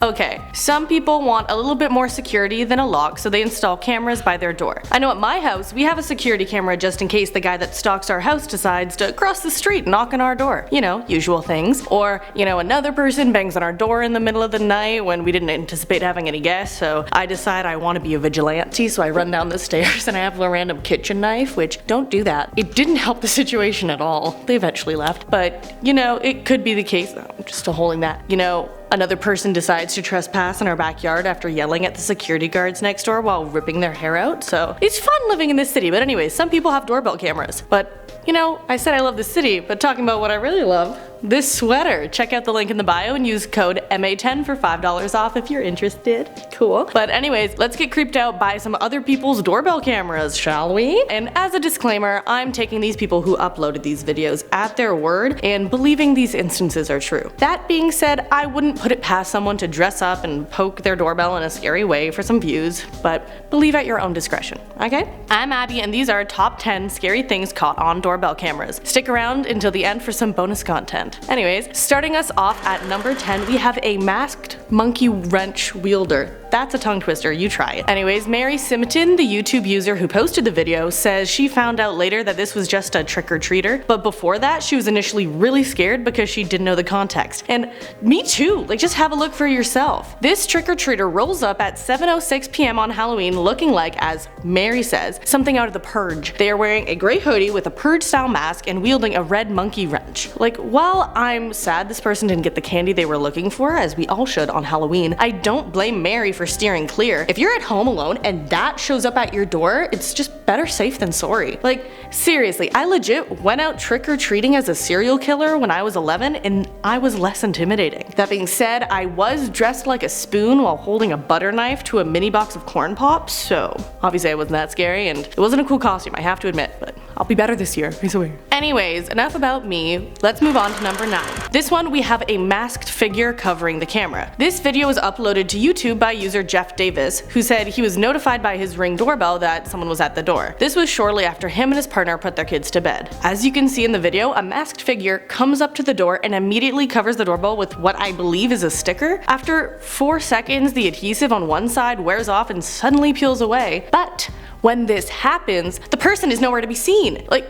Okay, some people want a little bit more security than a lock, so they install cameras by their door. I know at my house, we have a security camera just in case the guy that stalks our house decides to cross the street and knock on our door. You know, usual things. Or, you know, another person bangs on our door in the middle of the night when we didn't anticipate having any guests, so I decide I want to be a vigilante, so I run down the stairs and I have a random kitchen knife, which don't do that. It didn't help the situation at all. They eventually left, but you know, it could be the case. I'm just still holding that. You know, another person decides to trespass in our backyard after yelling at the security guards next door while ripping their hair out, so it's fun living in this city. But anyways, some people have doorbell cameras. But, you know, I said I love the city, but talking about what I really love, this sweater. Check out the link in the bio and use code MA10 for $5 off if you're interested. Cool. But anyways, let's get creeped out by some other people's doorbell cameras, shall we? And as a disclaimer, I'm taking these people who uploaded these videos at their word and believing these instances are true. That being said, I wouldn't put it past someone to dress up and poke their doorbell in a scary way for some views, but believe at your own discretion, okay? I'm Abby and these are top 10 scary things caught on doorbell cameras. Stick around until the end for some bonus content. Anyways, starting us off at number 10, we have a masked monkey wrench wielder. That's a tongue twister, you try it. Anyways, Mary Simonton, the YouTube user who posted the video, says she found out later that this was just a trick-or-treater, but before that she was initially really scared because she didn't know the context. And me too, like just have a look for yourself. This trick-or-treater rolls up at 7:06 p.m. on Halloween looking like, as Mary says, something out of The Purge. They are wearing a gray hoodie with a Purge-style mask and wielding a red monkey wrench. Like, while I'm sad this person didn't get the candy they were looking for, as we all should on Halloween, I don't blame Mary for steering clear. If you're at home alone and that shows up at your door, it's just better safe than sorry. Like, seriously, I legit went out trick-or-treating as a serial killer when I was 11 and I was less intimidating. That being said, I was dressed like a spoon while holding a butter knife to a mini box of corn pops, so obviously I wasn't that scary and it wasn't a cool costume, I have to admit, but I'll be better this year, I swear. Anyways, enough about me, let's move on to number 9. This one we have a masked figure covering the camera. This video was uploaded to YouTube by user Jeff Davis, who said he was notified by his Ring doorbell that someone was at the door. This was shortly after him and his partner put their kids to bed. As you can see in the video, a masked figure comes up to the door and immediately covers the doorbell with what I believe is a sticker. After 4 seconds, the adhesive on one side wears off and suddenly peels away. But when this happens, the person is nowhere to be seen. Like,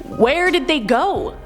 where did they go?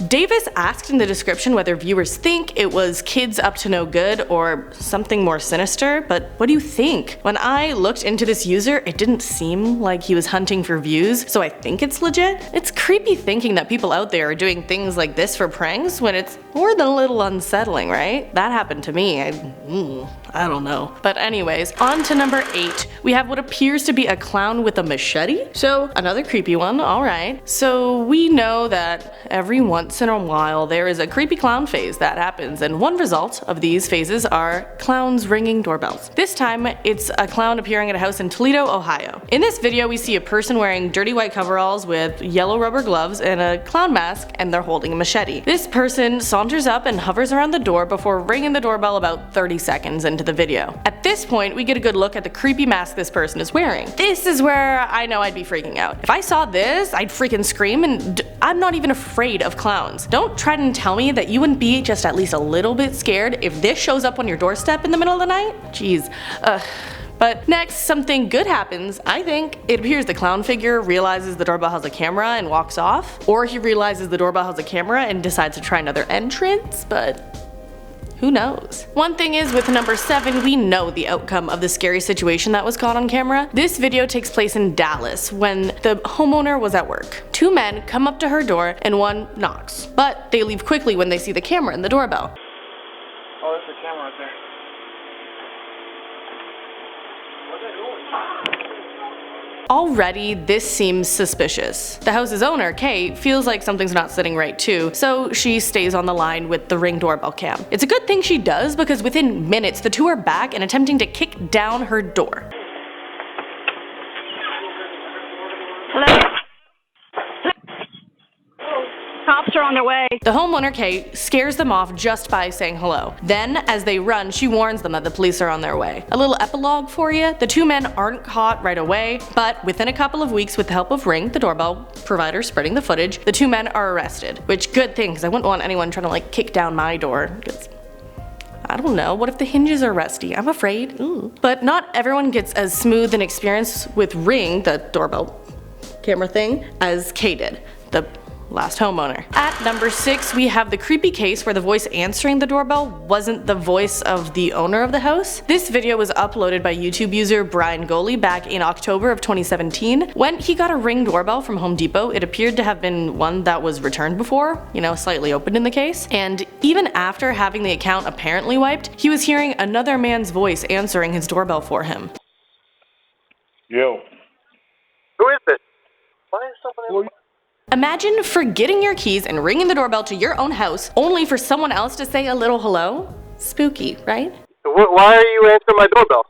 Davis asked in the description whether viewers think it was kids up to no good or something more sinister, but what do you think? When I looked into this user, it didn't seem like he was hunting for views, so I think it's legit. It's creepy thinking that people out there are doing things like this for pranks when it's more than a little unsettling, right? That happened to me. I don't know. But anyways, on to number 8. We have what appears to be a clown with a machete. So another creepy one, alright. So we know that every once in a while there is a creepy clown phase that happens, and one result of these phases are clowns ringing doorbells. This time it's a clown appearing at a house in Toledo, Ohio. In this video we see a person wearing dirty white coveralls with yellow rubber gloves and a clown mask, and they're holding a machete. This person saunters up and hovers around the door before ringing the doorbell about 30 seconds into the video. At this point we get a good look at the creepy mask this person is wearing. This is where I know I'd be freaking out. If I saw this, I'd freaking scream, and I'm not even afraid of clowns. Don't try to tell me that you wouldn't be just at least a little bit scared if this shows up on your doorstep in the middle of the night. Jeez. But next, something good happens, I think. It appears the clown figure realizes the doorbell has a camera and walks off, or he realizes the doorbell has a camera and decides to try another entrance, but who knows? One thing is, with number 7, we know the outcome of the scary situation that was caught on camera. This video takes place in Dallas when the homeowner was at work. 2 men come up to her door and one knocks, but they leave quickly when they see the camera in the doorbell. Oh, there's a camera right there. What's that doing? Already, this seems suspicious. The house's owner, Kate, feels like something's not sitting right too, so she stays on the line with the Ring doorbell cam. It's a good thing she does, because within minutes the two are back and attempting to kick down her door. Hello? Cops are on their way. The homeowner, Kate, scares them off just by saying hello. Then, as they run, she warns them that the police are on their way. A little epilogue for you: the 2 men aren't caught right away, but within a couple of weeks, with the help of Ring, the doorbell provider spreading the footage, the 2 men are arrested. Which, good thing, because I wouldn't want anyone trying to like kick down my door, because I don't know, what if the hinges are rusty? I'm afraid. Ooh. But not everyone gets as smooth an experience with Ring, the doorbell camera thing, as Kay did, the last homeowner. At number 6, we have the creepy case where the voice answering the doorbell wasn't the voice of the owner of the house. This video was uploaded by YouTube user Brian Goley back in October of 2017. When he got a Ring doorbell from Home Depot, it appeared to have been one that was returned before, slightly opened in the case. And even after having the account apparently wiped, he was hearing another man's voice answering his doorbell for him. Yo. Who is this? Why is someone else? Imagine forgetting your keys and ringing the doorbell to your own house only for someone else to say a little hello? Spooky, right? Why are you answering my doorbell?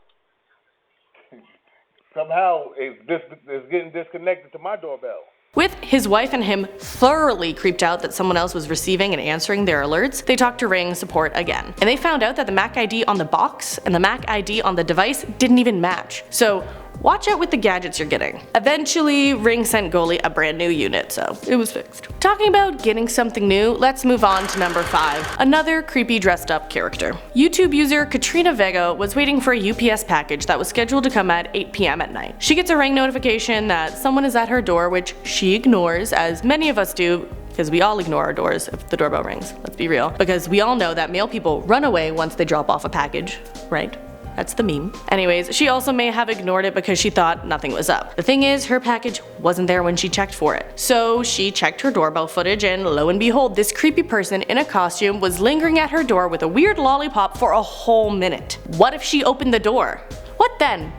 Somehow it's getting disconnected to my doorbell. With his wife and him thoroughly creeped out that someone else was receiving and answering their alerts, they talked to Ring support again. And they found out that the MAC ID on the box and the MAC ID on the device didn't even match. So watch out with the gadgets you're getting. Eventually, Ring sent Goley a brand new unit, so it was fixed. Talking about getting something new, let's move on to number 5, another creepy dressed up character. YouTube user Katrina Vega was waiting for a UPS package that was scheduled to come at 8 p.m. at night. She gets a Ring notification that someone is at her door, which she ignores, as many of us do, because we all ignore our doors if the doorbell rings. Let's be real. Because we all know that male people run away once they drop off a package, right? That's the meme. Anyways, she also may have ignored it because she thought nothing was up. The thing is, her package wasn't there when she checked for it. So she checked her doorbell footage and lo and behold, this creepy person in a costume was lingering at her door with a weird lollipop for a whole minute. What if she opened the door? What then?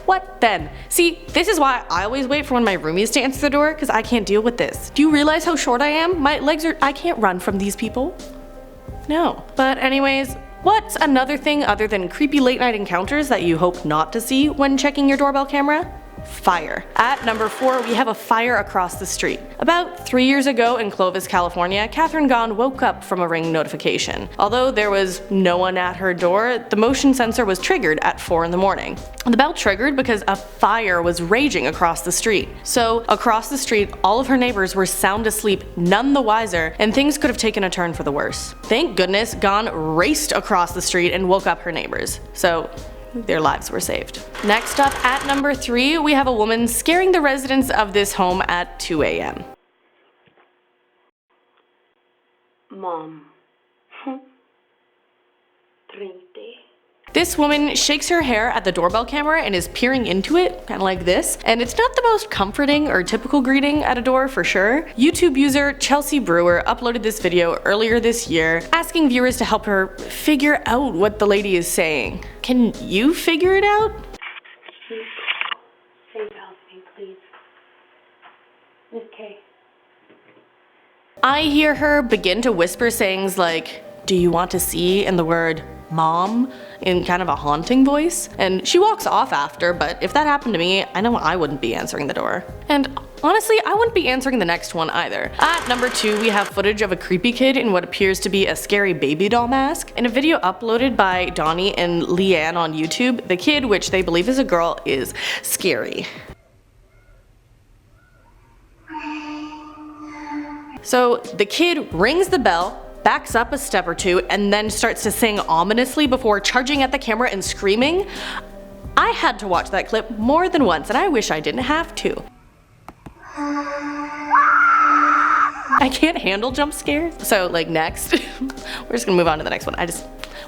What then? See, this is why I always wait for one of my roomies to answer the door, because I can't deal with this. Do you realize how short I am? My legs I can't run from these people. No. But anyways, what's another thing other than creepy late night encounters that you hope not to see when checking your doorbell camera? Fire. At number 4, we have a fire across the street. About 3 years ago in Clovis, California, Catherine Gahn woke up from a Ring notification. Although there was no one at her door, the motion sensor was triggered at 4 in the morning. The bell triggered because a fire was raging across the street. So across the street, all of her neighbors were sound asleep, none the wiser, and things could have taken a turn for the worse. Thank goodness Gahn raced across the street and woke up her neighbors. So their lives were saved. Next up, at number 3, we have a woman scaring the residents of this home at 2 a.m. Mom. 30. This woman shakes her hair at the doorbell camera and is peering into it, kind of like this, and it's not the most comforting or typical greeting at a door for sure. YouTube user Chelsea Brewer uploaded this video earlier this year, asking viewers to help her figure out what the lady is saying. Can you figure it out? Say it out to me, please. Miss K. I hear her begin to whisper sayings like, "Do you want to see?" and the word "mom" in kind of a haunting voice, and she walks off after, but if that happened to me, I know I wouldn't be answering the door. And honestly, I wouldn't be answering the next one either. At number 2, we have footage of a creepy kid in what appears to be a scary baby doll mask. In a video uploaded by Donnie and Leanne on YouTube, the kid, which they believe is a girl, is scary. So the kid rings the bell, backs up a step or two, and then starts to sing ominously before charging at the camera and screaming. I had to watch that clip more than once, and I wish I didn't have to. I can't handle jump scares. So next, we're just gonna move on to the next one.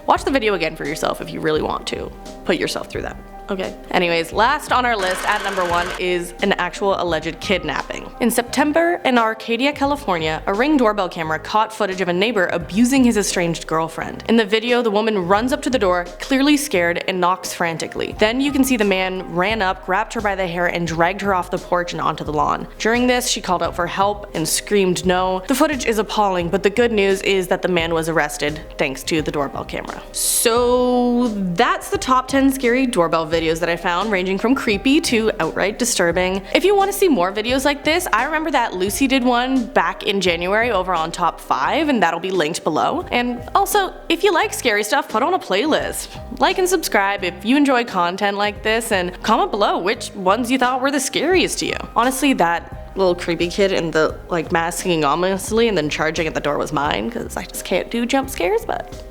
Watch the video again for yourself if you really want to put yourself through that. Okay. Anyways, last on our list at number 1 is an actual alleged kidnapping. In September, in Arcadia, California, a Ring doorbell camera caught footage of a neighbor abusing his estranged girlfriend. In the video, the woman runs up to the door, clearly scared, and knocks frantically. Then you can see the man ran up, grabbed her by the hair, and dragged her off the porch and onto the lawn. During this, she called out for help and screamed no. The footage is appalling, but the good news is that the man was arrested thanks to the doorbell camera. So that's the top 10 scary doorbell videos that I found, ranging from creepy to outright disturbing. If you want to see more videos like this, I remember that Lucy did one back in January over on top 5, and that'll be linked below. And also, if you like scary stuff, put on a playlist. Like and subscribe if you enjoy content like this, and comment below which ones you thought were the scariest to you. Honestly, that little creepy kid in the mask singing ominously and then charging at the door was mine, because I just can't do jump scares, but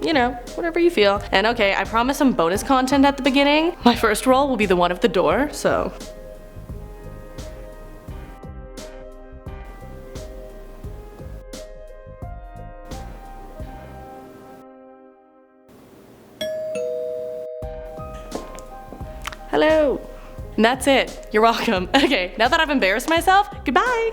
you know, whatever you feel. And okay, I promise some bonus content at the beginning. My first roll will be the one of the door, so. Hello. And that's it. You're welcome. Okay, now that I've embarrassed myself, goodbye.